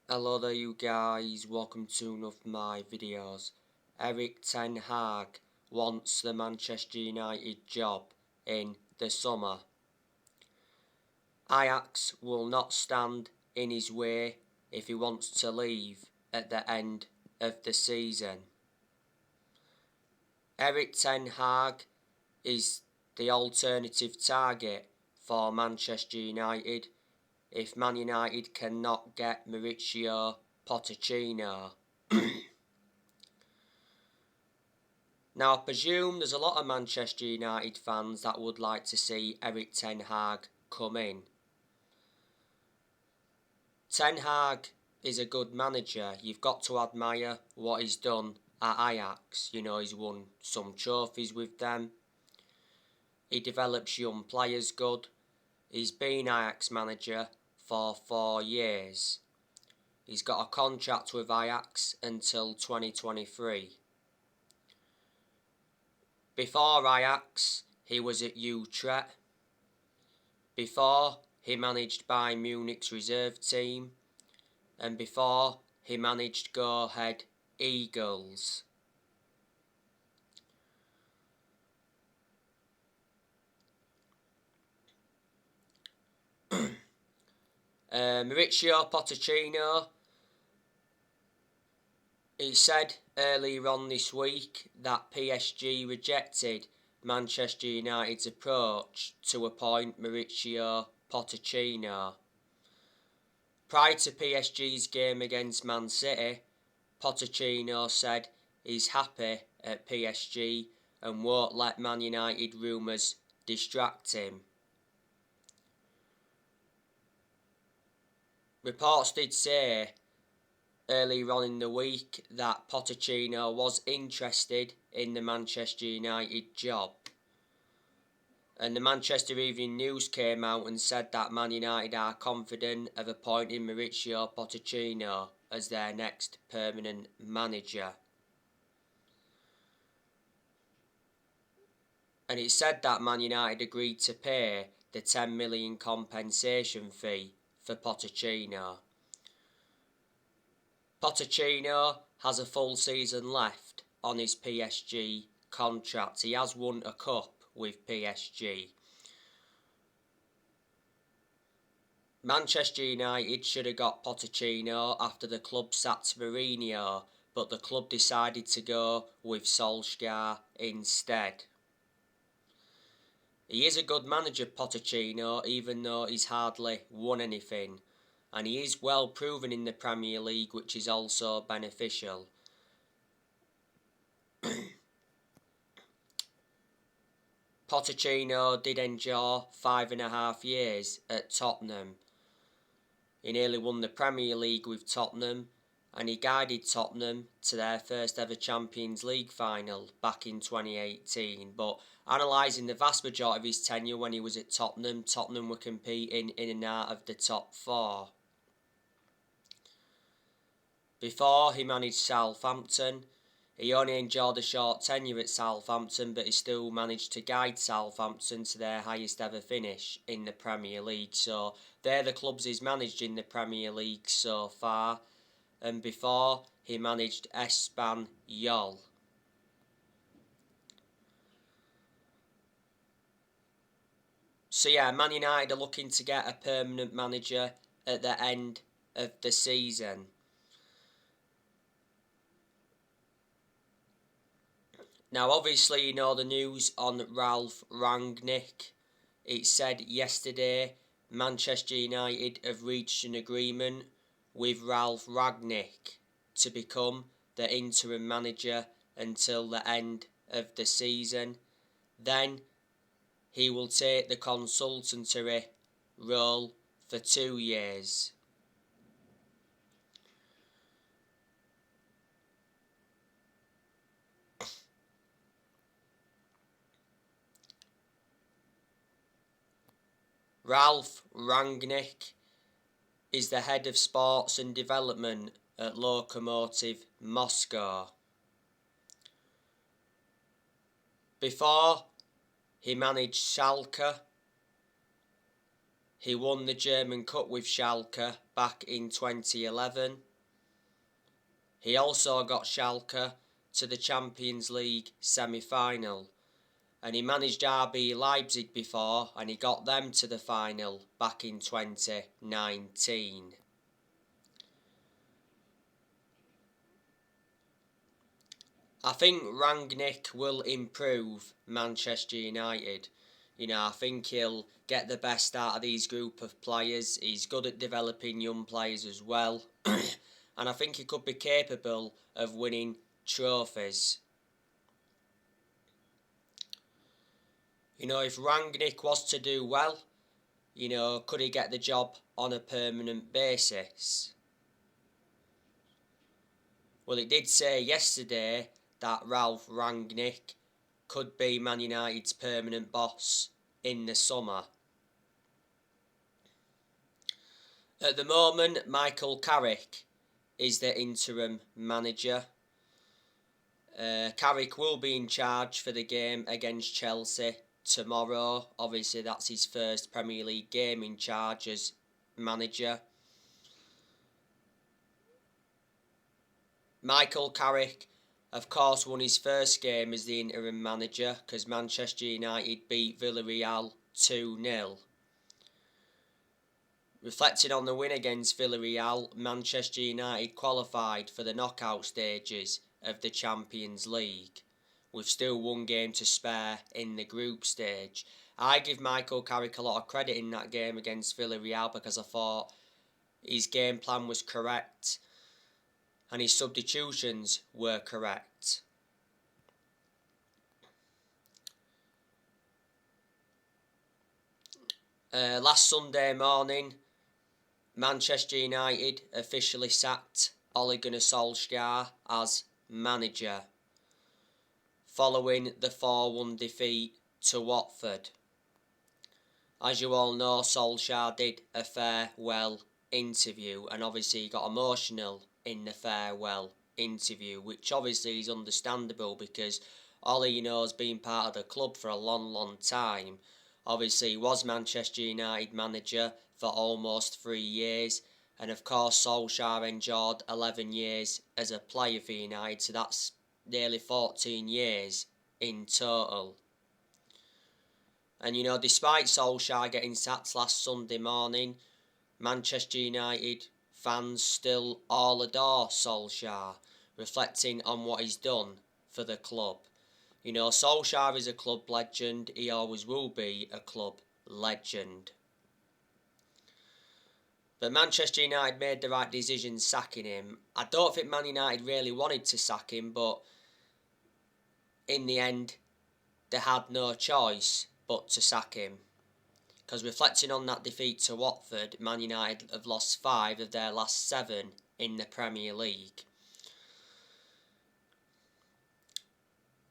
Hello there you guys, welcome to one of my videos. Erik Ten Hag wants the Manchester United job in the summer. Ajax will not stand in his way if he wants to leave at the end of the season. Erik Ten Hag is the alternative target for Manchester United if Man United cannot get Mauricio Pottacino. Now, I presume there's a lot of Manchester United fans that would like to see Erik Ten Hag come in. Ten Hag is a good manager. You've got to admire what he's done at Ajax. You know, he's won some trophies with them. He develops young players good. He's been Ajax manager for 4 years. He's got a contract with Ajax until 2023. Before Ajax, he was at Utrecht. Before, he managed Bayern Munich's reserve team. And before, he managed Go Ahead Eagles. Mauricio Pottacino, he said earlier on this week that PSG rejected Manchester United's approach to appoint Mauricio Pottacino. Prior to PSG's game against Man City, Pottacino said he's happy at PSG and won't let Man United rumours distract him. Reports did say earlier on in the week that Pottacino was interested in the Manchester United job. And the Manchester Evening News came out and said that Man United are confident of appointing Mauricio Pottacino as their next permanent manager. And it said that Man United agreed to pay the 10 million compensation fee for Pottacino. Pottacino has a full season left on his PSG contract. He has won a cup with PSG. Manchester United should have got Pottacino after the club sacked Mourinho, but the club decided to go with Solskjaer instead. He is a good manager, Pottacino, even though he's hardly won anything. And he is well proven in the Premier League, which is also beneficial. Pottacino did endure 5.5 years at Tottenham. He nearly won the Premier League with Tottenham, and he guided Tottenham to their first ever Champions League final back in 2018. But analysing the vast majority of his tenure when he was at Tottenham, Tottenham were competing in and out of the top 4. Before he managed Southampton, he only enjoyed a short tenure at Southampton, but he still managed to guide Southampton to their highest ever finish in the Premier League. So they're the clubs he's managed in the Premier League so far. And before, he managed Espanyol. So yeah, Man United are looking to get a permanent manager at the end of the season. Now, obviously, you know the news on Ralf Rangnick. It said yesterday Manchester United have reached an agreement with Ralf Rangnick to become the interim manager until the end of the season. Then he will take the consultancy role for 2 years. Ralf Rangnick is the head of sports and development at Lokomotiv Moscow. Before, he managed Schalke. He won the German Cup with Schalke back in 2011. He also got Schalke to the Champions League semi-final, and he managed RB Leipzig before, and he got them to the final back in 2019. I think Rangnick will improve Manchester United. I think he'll get the best out of these group of players. He's good at developing young players as well. And I think he could be capable of winning trophies. If Rangnick was to do well, could he get the job on a permanent basis? Well, it did say yesterday that Ralph Rangnick could be Man United's permanent boss in the summer. At the moment, Michael Carrick is the interim manager. Carrick will be in charge for the game against Chelsea tomorrow. Obviously, that's his first Premier League game in charge as manager. Michael Carrick, of course, won his first game as the interim manager because Manchester United beat Villarreal 2-0. Reflecting on the win against Villarreal, Manchester United qualified for the knockout stages of the Champions League, with still one game to spare in the group stage. I give Michael Carrick a lot of credit in that game against Villarreal because I thought his game plan was correct and his substitutions were correct. Last Sunday morning, Manchester United officially sacked Ole Gunnar Solskjaer as manager following the 4-1 defeat to Watford. As you all know, Solskjaer did a farewell interview, and obviously he got emotional in the farewell interview, which obviously is understandable because Ole, has been part of the club for a long time. Obviously, he was Manchester United manager for almost 3 years, and of course Solskjaer endured 11 years as a player for United, so that's nearly 14 years in total. And despite Solskjaer getting sacked last Sunday morning, Manchester United fans still all adore Solskjaer, reflecting on what he's done for the club. Solskjaer is a club legend. He always will be a club legend. But Manchester United made the right decision sacking him. I don't think Man United really wanted to sack him, but in the end, they had no choice but to sack him. Because reflecting on that defeat to Watford, Man United have lost 5 of their last 7 in the Premier League.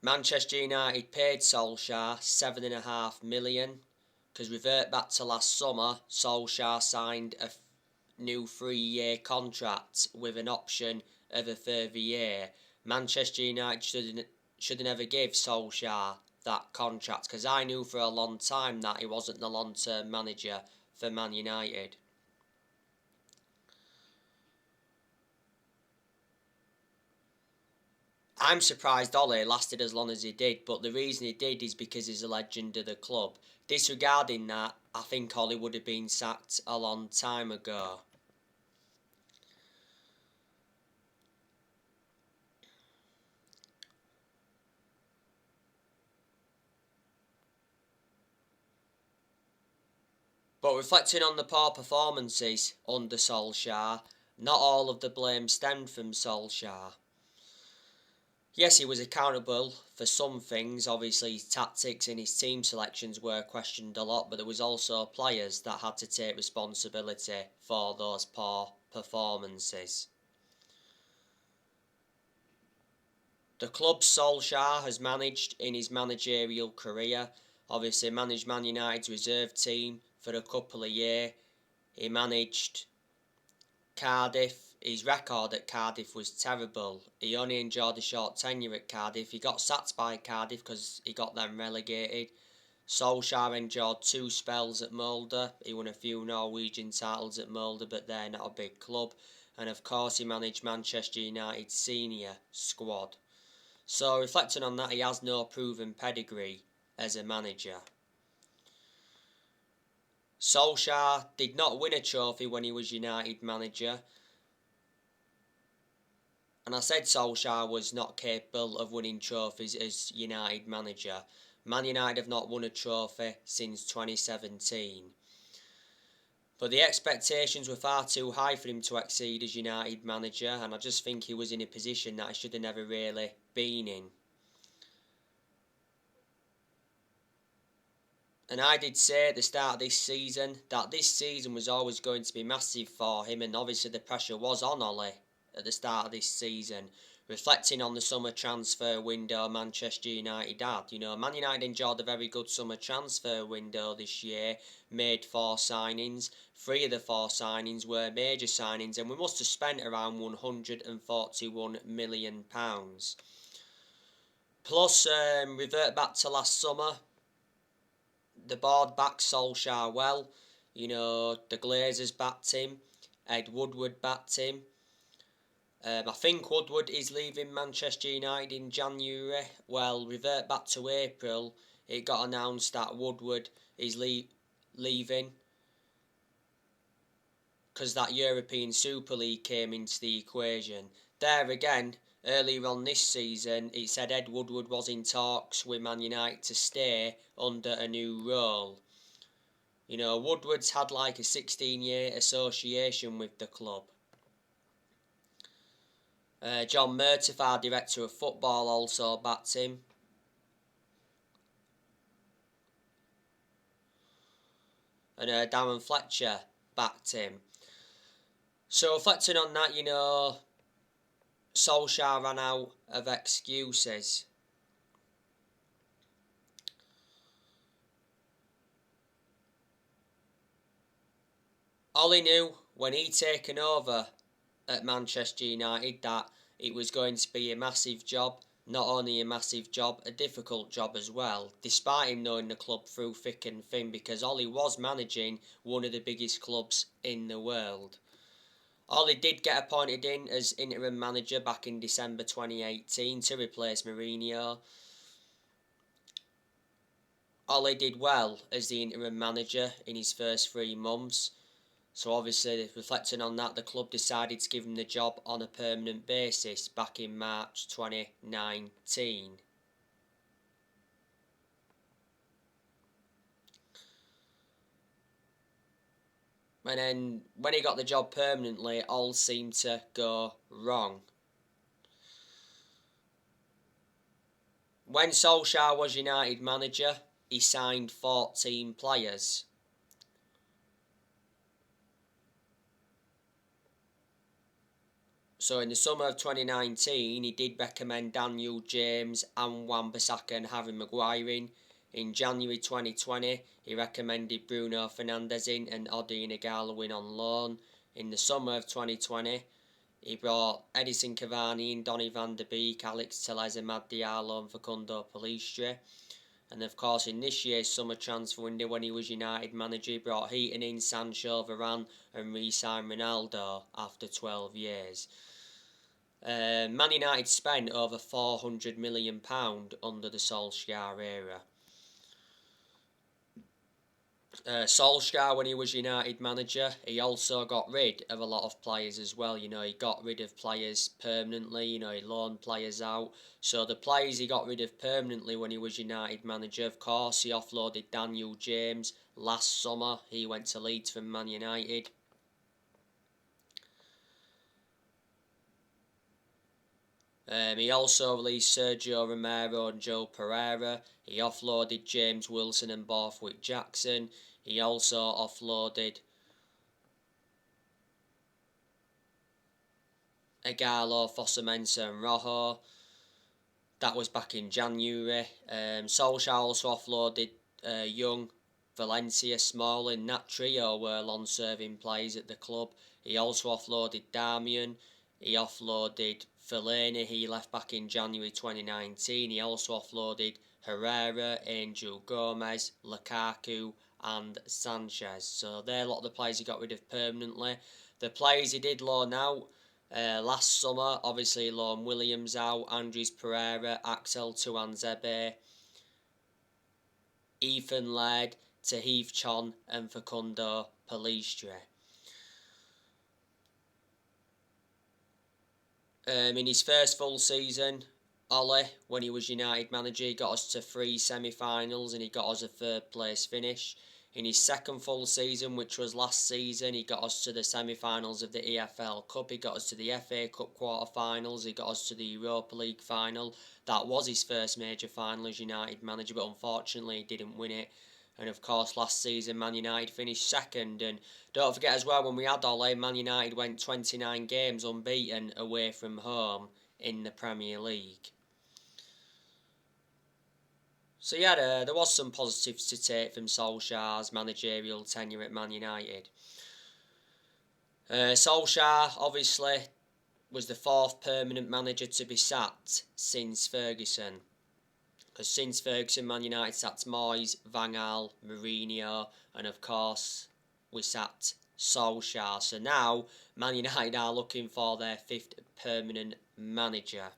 Manchester United paid Solskjaer $7.5 million, because revert back to last summer, Solskjaer signed a new 3-year contract with an option of a further year. Manchester United should never give Solskjaer that contract, because I knew for a long time that he wasn't the long-term manager for Man United. I'm surprised Ole lasted as long as he did, but the reason he did is because he's a legend of the club. Disregarding that, I think Ole would have been sacked a long time ago. But reflecting on the poor performances under Solskjaer, not all of the blame stemmed from Solskjaer. Yes, he was accountable for some things. Obviously, his tactics and his team selections were questioned a lot, but there was also players that had to take responsibility for those poor performances. The club Solskjaer has managed in his managerial career, obviously managed Man United's reserve team for a couple of years. He managed Cardiff. His record at Cardiff was terrible. He only enjoyed a short tenure at Cardiff. He got sacked by Cardiff because he got them relegated. Solskjaer endured 2 spells at Molde. He won a few Norwegian titles at Molde, but they're not a big club. And of course he managed Manchester United's senior squad. So reflecting on that, he has no proven pedigree as a manager. Solskjaer did not win a trophy when he was United manager. And I said Solskjaer was not capable of winning trophies as United manager. Man United have not won a trophy since 2017. But the expectations were far too high for him to exceed as United manager, and I just think he was in a position that he should have never really been in. And I did say at the start of this season that this season was always going to be massive for him, and obviously the pressure was on Ollie at the start of this season. Reflecting on the summer transfer window Manchester United had. Man United enjoyed a very good summer transfer window this year, made 4 signings. 3 of the 4 signings were major signings, and we must have spent around £141 million. Plus, revert back to last summer, the board backed Solskjaer well. The Glazers backed him. Ed Woodward backed him. I think Woodward is leaving Manchester United in January. Well, revert back to April. It got announced that Woodward is leaving because that European Super League came into the equation. There again, earlier on this season, it said Ed Woodward was in talks with Man United to stay under a new role. Woodward's had like a 16-year association with the club. John Murtaugh, our director of football, also backed him. And Darren Fletcher backed him. So reflecting on that, Solskjaer ran out of excuses. Ollie knew when he'd taken over at Manchester United that it was going to be a massive job. Not only a massive job, a difficult job as well, despite him knowing the club through thick and thin, because Ollie was managing one of the biggest clubs in the world. Ollie did get appointed in as interim manager back in December 2018 to replace Mourinho. Ollie did well as the interim manager in his first 3 months. So obviously, reflecting on that, the club decided to give him the job on a permanent basis back in March 2019. And then, when he got the job permanently, all seemed to go wrong. When Solskjaer was United manager, he signed 14 players. So in the summer of 2019, he did recommend Daniel James and Wan-Bissaka and Harry Maguire in. In January 2020, he recommended Bruno Fernandes in and Odi Ighalo in on loan. In the summer of 2020, he brought Edison Cavani in, Donny van der Beek, Alex Telles, Amad Diallo and Facundo Pellistri. And of course, in this year's summer transfer window, when he was United manager, he brought Heaton in, Sancho, Varane and re-signed Ronaldo after 12 years. Man United spent over £400 million under the Solskjaer era. Solskjaer, when he was United manager, he also got rid of a lot of players as well. He got rid of players permanently, he loaned players out. So the players he got rid of permanently when he was United manager, of course, he offloaded Daniel James. Last summer, he went to Leeds from Man United. He also released Sergio Romero and Joe Pereira. He offloaded James Wilson and Borthwick Jackson. He also offloaded Ighalo, Fosu-Mensah and Rojo. That was back in January. Solskjaer also offloaded Young, Valencia, Smalling. That trio were long-serving players at the club. He also offloaded Darmian. He offloaded Fellaini. He left back in January 2019. He also offloaded Herrera, Angel Gomez, Lukaku and Sanchez. So they're a lot of the players he got rid of permanently. The players he did loan out last summer, obviously loan Williams out, Andres Pereira, Axel Tuanzebe, Ethan Laird, Tahith Chon and Facundo Pellistri. In his first full season, Ole, when he was United manager, he got us to 3 semi-finals and he got us a 3rd place finish. In his second full season, which was last season, he got us to the semi-finals of the EFL Cup, he got us to the FA Cup quarter-finals, he got us to the Europa League final. That was his first major final as United manager, but unfortunately he didn't win it. And of course, last season, Man United finished 2nd. And don't forget as well, when we had Ole, Man United went 29 games unbeaten away from home in the Premier League. So yeah, there was some positives to take from Solskjaer's managerial tenure at Man United. Solskjaer, obviously, was the 4th permanent manager to be sacked since Ferguson. Because since Ferguson, Man United sacked Moyes, Van Gaal, Mourinho, and of course, we sacked Solskjaer. So now, Man United are looking for their 5th permanent manager.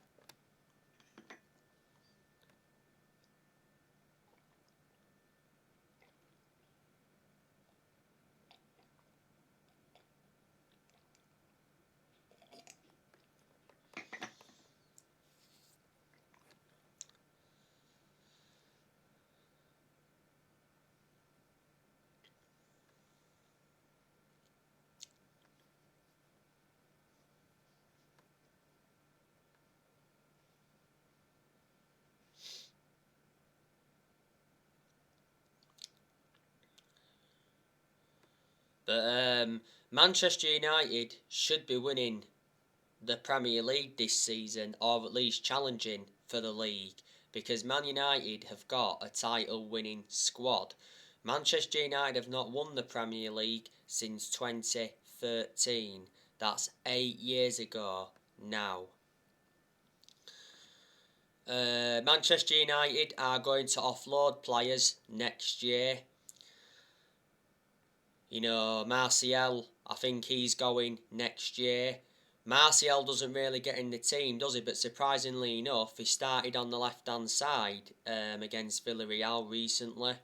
But Manchester United should be winning the Premier League this season, or at least challenging for the league, because Man United have got a title-winning squad. Manchester United have not won the Premier League since 2013. That's 8 years ago now. Manchester United are going to offload players next year. You know, Martial, I think he's going next year. Martial doesn't really get in the team, does he? But surprisingly enough, he started on the left-hand side against Villarreal recently.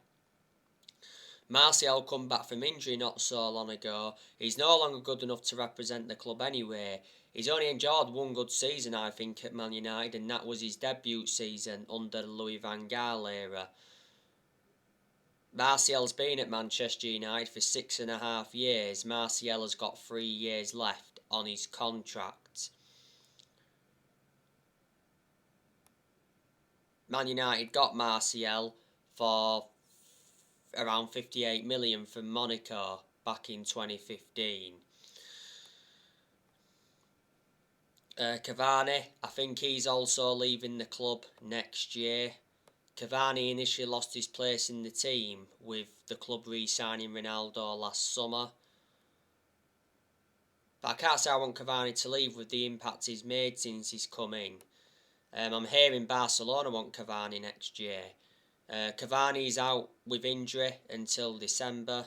Martial come back from injury not so long ago. He's no longer good enough to represent the club anyway. He's only enjoyed one good season, I think, at Man United, and that was his debut season under the Louis van Gaal era. Martial's been at Manchester United for 6.5 years. Martial has got 3 years left on his contract. Man United got Martial for around 58 million from Monaco back in 2015. Cavani, I think he's also leaving the club next year. Cavani initially lost his place in the team with the club re-signing Ronaldo last summer. But I can't say I want Cavani to leave with the impact he's made since he's come in. I'm hearing Barcelona want Cavani next year. Cavani's out with injury until December.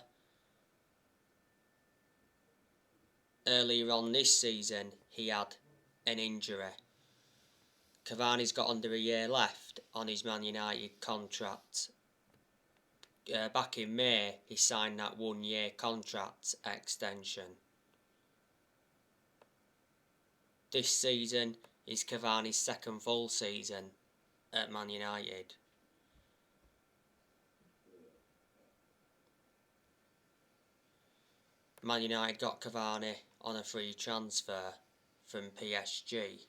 Earlier on this season, he had an injury. Cavani's got under a year left on his Man United contract. Back in May, he signed that 1-year contract extension. This season is Cavani's 2nd full season at Man United. Man United got Cavani on a free transfer from PSG.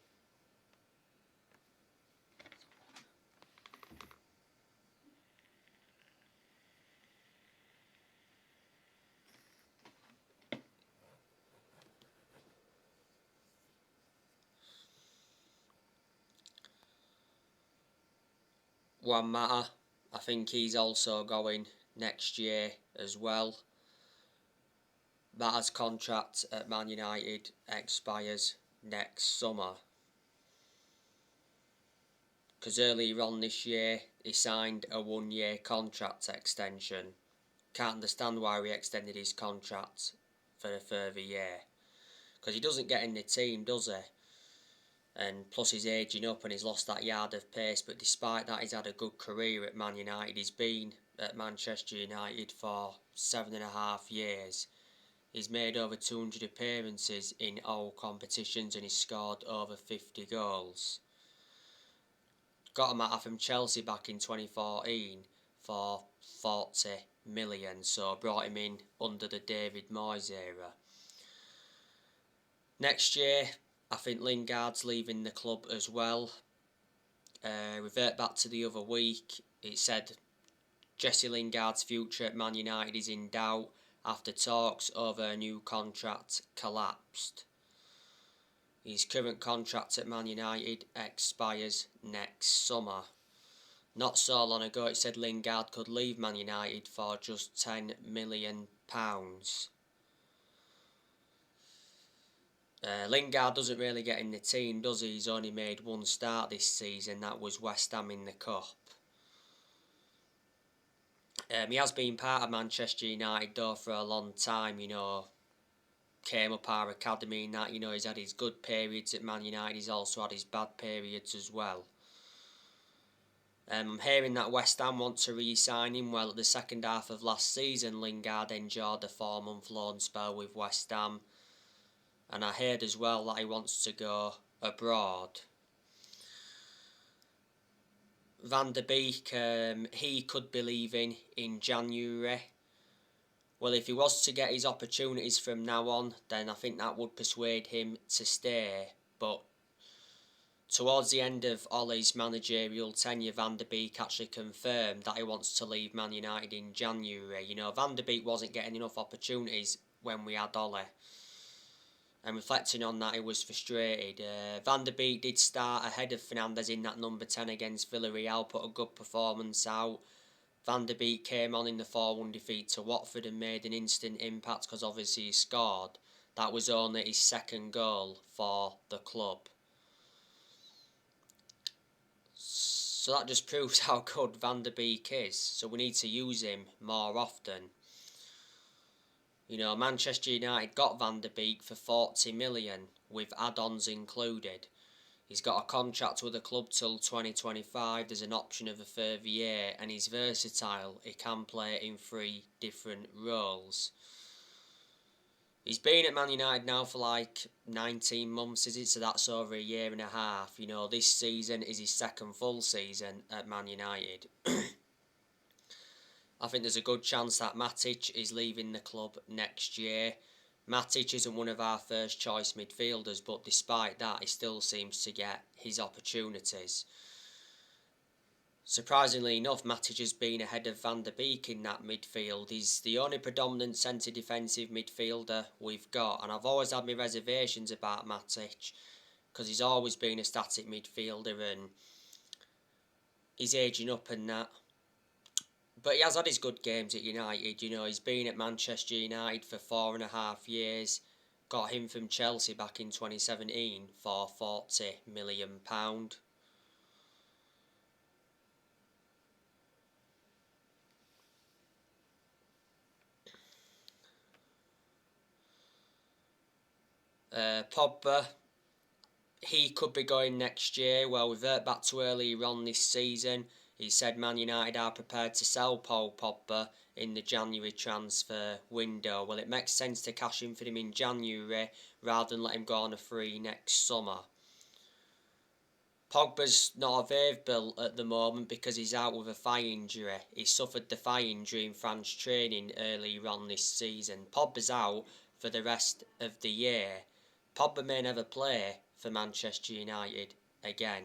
Juan Mata, I think he's also going next year as well. Mata's contract at Man United expires next summer. because earlier on this year he signed a 1-year contract extension. Can't understand why he extended his contract for a further year, because he doesn't get in the team, does he? And plus he's ageing up and he's lost that yard of pace, but despite that he's had a good career at Man United. He's been at Manchester United for 7.5 years. He's made over 200 appearances in all competitions and he's scored over 50 goals. Got him out from Chelsea back in 2014 for 40 million, so brought him in under the David Moyes era. Next year, I think Lingard's leaving the club as well. Revert back to the other week, it said Jesse Lingard's future at Man United is in doubt after talks over a new contract collapsed. His current contract at Man United expires next summer. Not so long ago it said Lingard could leave Man United for just £10 million. Lingard doesn't really get in the team, does he? He's only made one start this season, that was West Ham in the Cup. He has been part of Manchester United though for a long time, came up our academy and that, he's had his good periods at Man United, he's also had his bad periods as well. I'm hearing that West Ham want to re-sign him. Well, at the second half of last season, Lingard endured a 4-month loan spell with West Ham. And I heard as well that he wants to go abroad. Van der Beek, he could be leaving in January. Well, if he was to get his opportunities from now on, then I think that would persuade him to stay. But towards the end of Ole's managerial tenure, Van der Beek actually confirmed that he wants to leave Man United in January. Van der Beek wasn't getting enough opportunities when we had Ole. And reflecting on that, he was frustrated. Van der Beek did start ahead of Fernandes in that number 10 against Villarreal, put a good performance out. Van der Beek came on in the 4-1 defeat to Watford and made an instant impact because obviously he scored. That was only his second goal for the club. So that just proves how good Van der Beek is. So we need to use him more often. Manchester United got Van der Beek for 40 million with add-ons included. He's got a contract with the club till 2025. There's an option of a further year and he's versatile. He can play in 3 different roles. He's been at Man United now for like 19 months, is it? So that's over a year and a half. This season is his second full season at Man United. I think there's a good chance that Matic is leaving the club next year. Matic isn't one of our first choice midfielders, but despite that, he still seems to get his opportunities. Surprisingly enough, Matic has been ahead of Van der Beek in that midfield. He's the only predominant centre defensive midfielder we've got, and I've always had my reservations about Matic because he's always been a static midfielder and he's ageing up and that. But he has had his good games at United. He's been at Manchester United for 4.5 years. Got him from Chelsea back in 2017 for £40 million. Pogba, he could be going next year. Well, revert back to earlier on this season. He said Man United are prepared to sell Paul Pogba in the January transfer window. Well, it makes sense to cash in for him in January rather than let him go on a free next summer. Pogba's not available at the moment because he's out with a thigh injury. He suffered the thigh injury in France training earlier on this season. Pogba's out for the rest of the year. Pogba may never play for Manchester United again.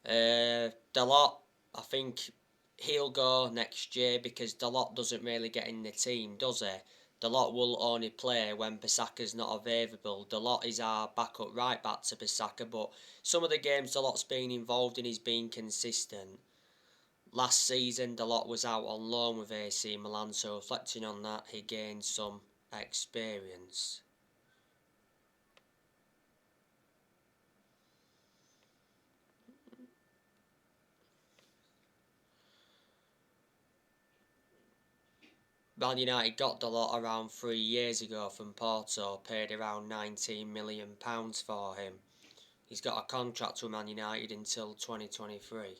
Dalot, I think he'll go next year because Dalot doesn't really get in the team, does he? Dalot will only play when Bissaka's not available. Dalot is our backup right back to Bissaka, but some of the games Dalot's been involved in, he's been consistent. Last season, Dalot was out on loan with AC Milan, so reflecting on that, he gained some experience. Man United got Dalot around 3 years ago from Porto, paid around £19 million for him. He's got a contract with Man United until 2023.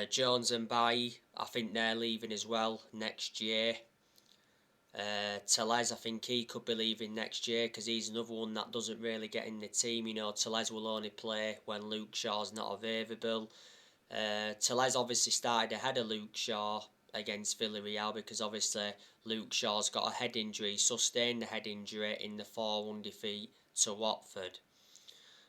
Jones and Bailly, I think they're leaving as well next year. Tellez, I think he could be leaving next year because he's another one that doesn't really get in the team. You know, Tellez will only play when Luke Shaw's not available. Tellez obviously started ahead of Luke Shaw against Villarreal because obviously Luke Shaw's got a head injury, sustained the head injury in the 4-1 defeat to Watford.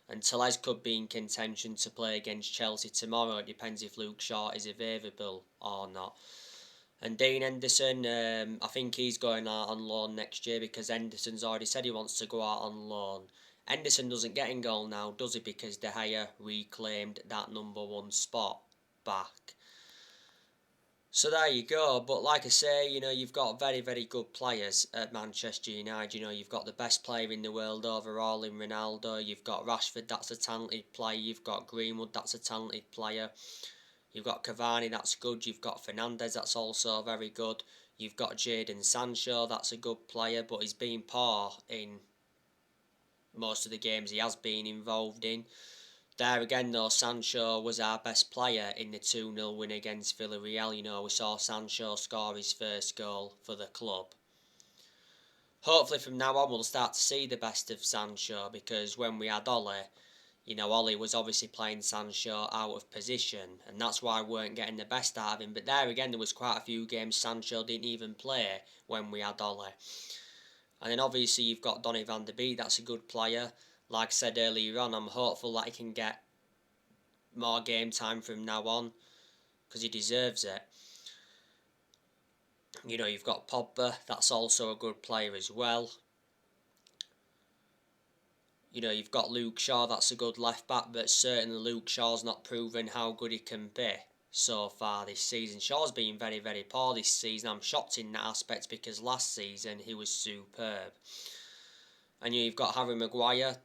And Tellez could be in contention to play against Chelsea tomorrow. It depends if Luke Shaw is available or not. And Dean Henderson, I think he's going out on loan next year because Henderson's already said he wants to go out on loan. Henderson doesn't get in goal now, does he? Because De Gea reclaimed that #1 spot back. So there you go. But like I say, you know, you've got very, very good players at Manchester United. You know, you've got the best player in the world overall in Ronaldo. You've got Rashford, that's a talented player. You've got Greenwood, that's a talented player. You've got Cavani, that's good. You've got Fernandes, that's also very good. You've got Jadon Sancho, that's a good player, but he's been poor in most of the games he has been involved in. There again, though, Sancho was our best player in the 2-0 win against Villarreal. You know, we saw Sancho score his first goal for the club. Hopefully from now on we'll start to see the best of Sancho, because when we had Ole, you know, Ollie was obviously playing Sancho out of position, and that's why we weren't getting the best out of him. But there again, there was quite a few games Sancho didn't even play when we had Ollie. And then obviously you've got Donny van der Beek, that's a good player. Like I said earlier on, I'm hopeful that he can get more game time from now on, because he deserves it. You know, you've got Pogba, that's also a good player as well. You know, you've got Luke Shaw, that's a good left back, but certainly Luke Shaw's not proven how good he can be so far this season. Shaw's been very, very poor this season. I'm shocked in that aspect because last season he was superb. And you've got Harry Maguire,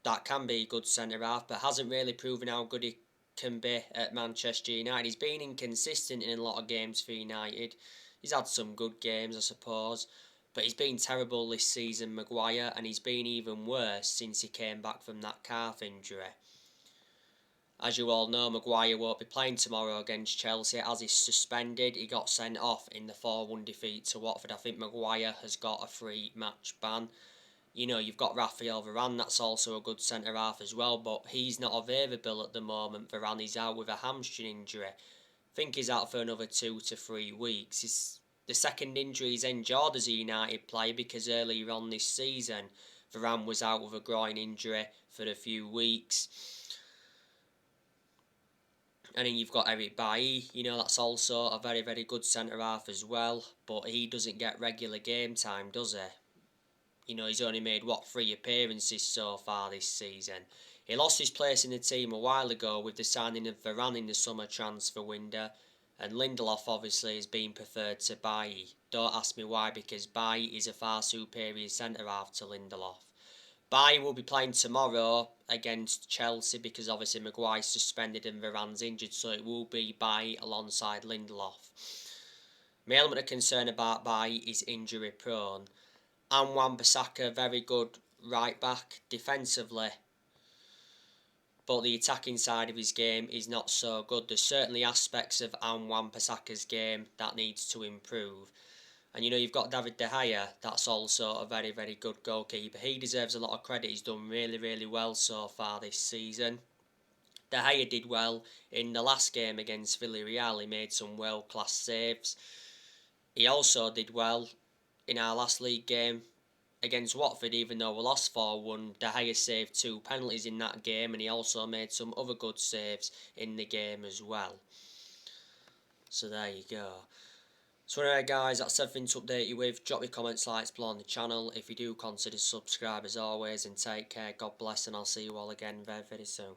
that can be a good centre-half, but hasn't really proven how good he can be at Manchester United. He's been inconsistent in a lot of games for United. He's had some good games, I suppose. But he's been terrible this season, Maguire, and he's been even worse since he came back from that calf injury. As you all know, Maguire won't be playing tomorrow against Chelsea as he's suspended. He got sent off in the 4-1 defeat to Watford. I think Maguire has got a 3-match ban. You know, you've got Raphael Varane, that's also a good centre-half as well, but he's not available at the moment. Varane is out with a hamstring injury. I think he's out for another 2 to 3 weeks. It's the second injury he's endured as a United player, because earlier on this season, Varane was out with a groin injury for a few weeks. And then you've got Erik Bailly, you know, that's also a very, very good centre-half as well, but he doesn't get regular game time, does he? You know, he's only made, 3 appearances so far this season. He lost his place in the team a while ago with the signing of Varane in the summer transfer window, and Lindelof obviously has been preferred to Bailly. Don't ask me why, because Bailly is a far superior centre-half to Lindelof. Bailly will be playing tomorrow against Chelsea because obviously Maguire's suspended and Varane's injured, so it will be Bailly alongside Lindelof. My element of concern about Bailly is injury prone. And Wan-Bissaka, very good right back defensively, but the attacking side of his game is not so good. There's certainly aspects of Wan-Bissaka's game that needs to improve. And you know, you've got David De Gea, that's also a very, very good goalkeeper. He deserves a lot of credit. He's done really, really well so far this season. De Gea did well in the last game against Villarreal. He made some world-class saves. He also did well in our last league game against Watford, even though we lost 4-1. De Gea saved 2 penalties in that game, and he also made some other good saves in the game as well. So there you go. So anyway guys, that's everything to update you with. Drop your comments, likes below on the channel. If you do, consider subscribe as always, and take care. God bless, and I'll see you all again very, very soon.